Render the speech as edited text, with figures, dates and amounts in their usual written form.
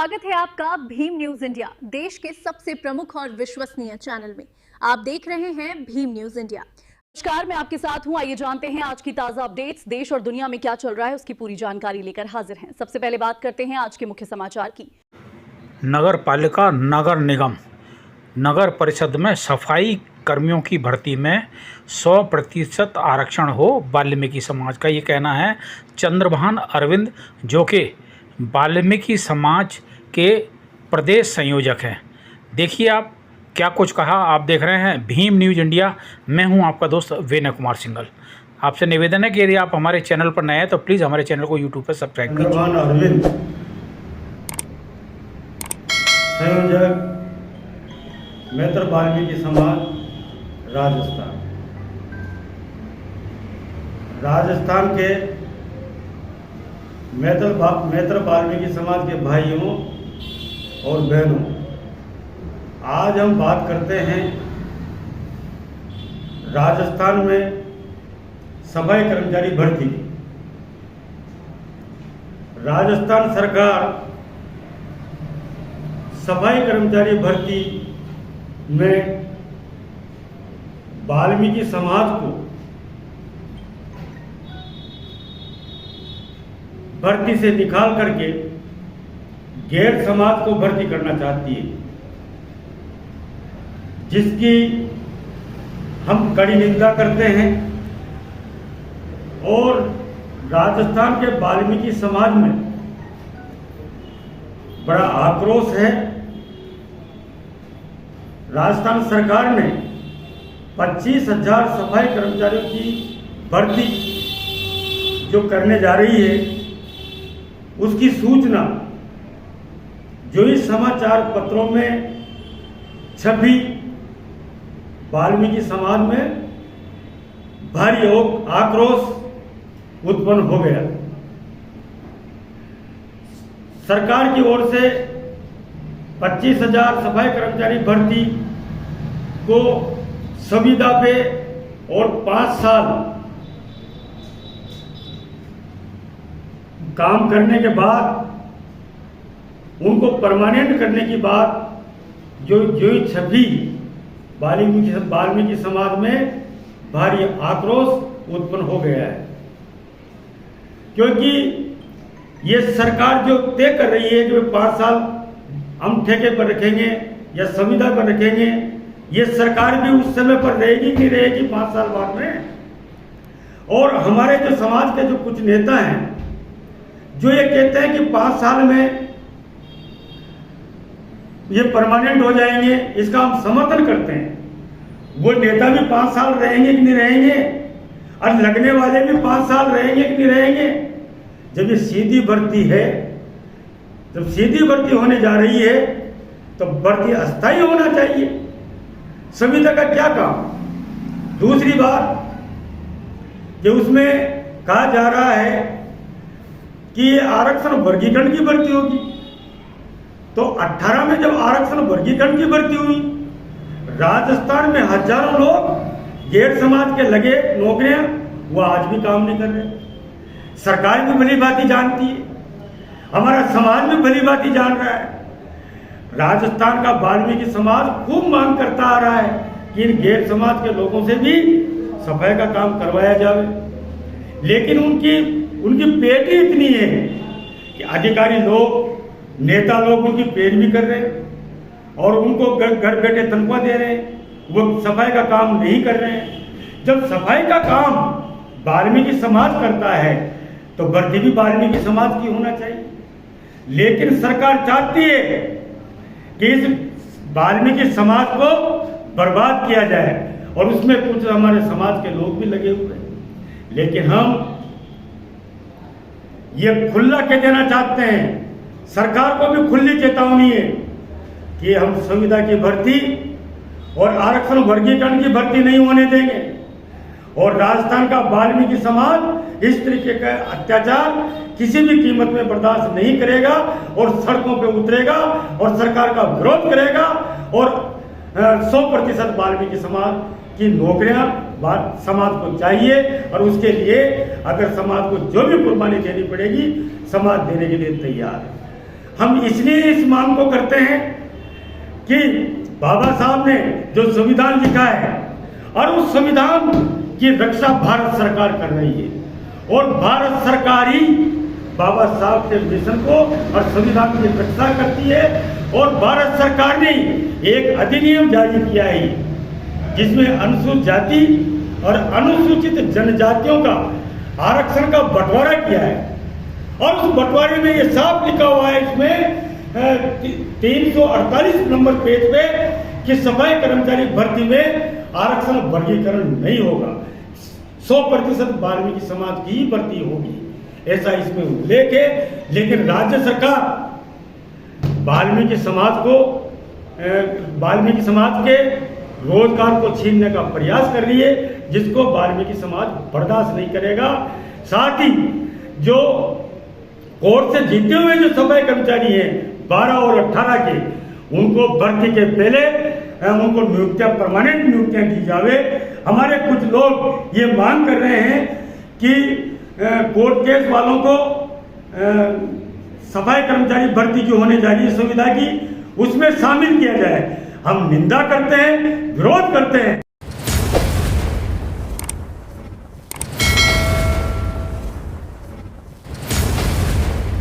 स्वागत है आपका भीम न्यूज इंडिया, देश के सबसे प्रमुख और विश्वसनीय चैनल में। आप देख रहे हैं भीम न्यूज इंडिया। नमस्कार, मैं आपके साथ हूं। आइए जानते हैं आज की ताजा अपडेट्स। देश और दुनिया में क्या चल रहा है उसकी पूरी जानकारी लेकर हाजिर हैं। सबसे पहले बात करते हैं आज के मुख्य समाचार की। नगर पालिका नगर निगम नगर परिषद में सफाई कर्मियों की भर्ती में 100% आरक्षण हो, वाल्मीकि समाज का ये कहना है। चंद्रभान अरविंद, जो कि वाल्मीकि समाज के प्रदेश संयोजक हैं, देखिए आप क्या कुछ कहा। आप देख रहे हैं भीम न्यूज इंडिया। मैं हूं आपका दोस्त विनय कुमार सिंघल। आपसे निवेदन है कि यदि आप हमारे चैनल पर नए हैं तो प्लीज़ हमारे चैनल को यूट्यूब पर सब्सक्राइब कीजिए। चंद्रभान अरविंद, संयोजक मैत्र वाल्मीकि समाज, राजस्थान के मैत्र वाल्मीकि समाज के भाइयों और बहनों, आज हम बात करते हैं राजस्थान में सफाई कर्मचारी भर्ती की। राजस्थान सरकार सफाई कर्मचारी भर्ती में वाल्मीकि समाज को भर्ती से निकाल करके गैर समाज को भर्ती करना चाहती है, जिसकी हम कड़ी निंदा करते हैं। और राजस्थान के वाल्मीकि समाज में बड़ा आक्रोश है। राजस्थान सरकार ने 25,000 सफाई कर्मचारियों की भर्ती जो करने जा रही है, उसकी सूचना जो इस समाचार पत्रों में छपी, वाल्मीकि समाज में भारी आक्रोश उत्पन्न हो गया। सरकार की ओर से 25,000 सफाई कर्मचारी भर्ती को संविदा पे और 5 साल काम करने के बाद उनको परमानेंट करने की बात जो छपी, वाल्मीकि समाज में भारी आक्रोश उत्पन्न हो गया है। क्योंकि ये सरकार जो तय कर रही है कि 5 साल हम ठेके पर रखेंगे या संविदा पर रखेंगे, ये सरकार भी उस समय पर रहेगी कि नहीं रहेगी 5 साल बाद में। और हमारे जो समाज के जो कुछ नेता हैं जो ये कहते हैं कि 5 साल में ये परमानेंट हो जाएंगे, इसका हम समर्थन करते हैं। वो नेता भी 5 साल रहेंगे कि नहीं रहेंगे, और लगने वाले भी 5 साल रहेंगे कि नहीं रहेंगे। जब ये सीधी भर्ती है, जब सीधी भर्ती होने जा रही है तो भर्ती अस्थायी होना चाहिए। संविदा का क्या काम। दूसरी बात कि उसमें कहा जा रहा है कि ये आरक्षण वर्गीकरण की भर्ती होगी। तो 18 में जब आरक्षण वर्गीकरण की भर्ती हुई, राजस्थान में हजारों लोग गैर समाज के लगे नौकरियां, वो आज भी काम नहीं कर रहे। सरकार भी भली भांति जानती है, हमारा समाज भी भली भांति जान रहा है। राजस्थान का वाल्मीकि समाज खूब मांग करता आ रहा है कि इन गैर समाज के लोगों से भी सफाई का काम करवाया जाए, लेकिन उनकी पेट ही इतनी है कि अधिकारी लोग, नेता लोग उनकी पैरवी कर रहे हैं और उनको घर बैठे तनख्वाह दे रहे हैं, वो सफाई का काम नहीं कर रहे हैं। जब सफाई का काम वाल्मीकि समाज करता है तो भर्ती भी वाल्मीकि समाज की होना चाहिए। लेकिन सरकार चाहती है कि इस वाल्मीकि समाज को बर्बाद किया जाए और उसमें कुछ हमारे समाज के लोग भी लगे हुए हैं। लेकिन हम ये खुला कह देना चाहते हैं, सरकार को भी खुली चेतावनी है कि हम संविदा की भर्ती और आरक्षण वर्गीकरण की भर्ती नहीं होने देंगे। और राजस्थान का वाल्मीकि समाज इस तरीके का अत्याचार किसी भी कीमत में बर्दाश्त नहीं करेगा और सड़कों पे उतरेगा और सरकार का विरोध करेगा। और 100% वाल्मीकि समाज की नौकरियां समाज को चाहिए और उसके लिए अगर समाज को जो भी कुर्बानी देनी पड़ेगी, समाज देने के लिए तैयार है। हम इसलिए इस मांग को करते हैं कि बाबा साहब ने जो संविधान लिखा है और उस संविधान की रक्षा भारत सरकार कर रही है, और भारत सरकार ही बाबा साहब के मिशन को और संविधान की रक्षा करती है। और भारत सरकार ने एक अधिनियम जारी किया है जिसमें अनुसूचित जाति और अनुसूचित जनजातियों का आरक्षण का बंटवारा किया है, और उस बंटवारे में ये साफ लिखा हुआ है इसमें 348 नंबर पेज पे कि सफाई कर्मचारी भर्ती में आरक्षण वर्गीकरण नहीं होगा, 100% वाल्मीकि समाज की ही भर्ती होगी, ऐसा इसमें उल्लेख है। लेकिन राज्य सरकार वाल्मीकि समाज के रोजगार को छीनने का प्रयास कर रही है, जिसको वाल्मीकि समाज बर्दाश्त नहीं करेगा। साथ ही जो कोर्ट से जीते हुए जो सफाई कर्मचारी हैं 12 और 18 के, उनको भर्ती के पहले उनको नियुक्तियां, परमानेंट नियुक्तियां दी जावे। हमारे कुछ लोग ये मांग कर रहे हैं कि कोर्ट केस वालों को सफाई कर्मचारी भर्ती जो होने जा रही है संविदा की, उसमें शामिल किया जाए। हम निंदा करते हैं, विरोध करते हैं।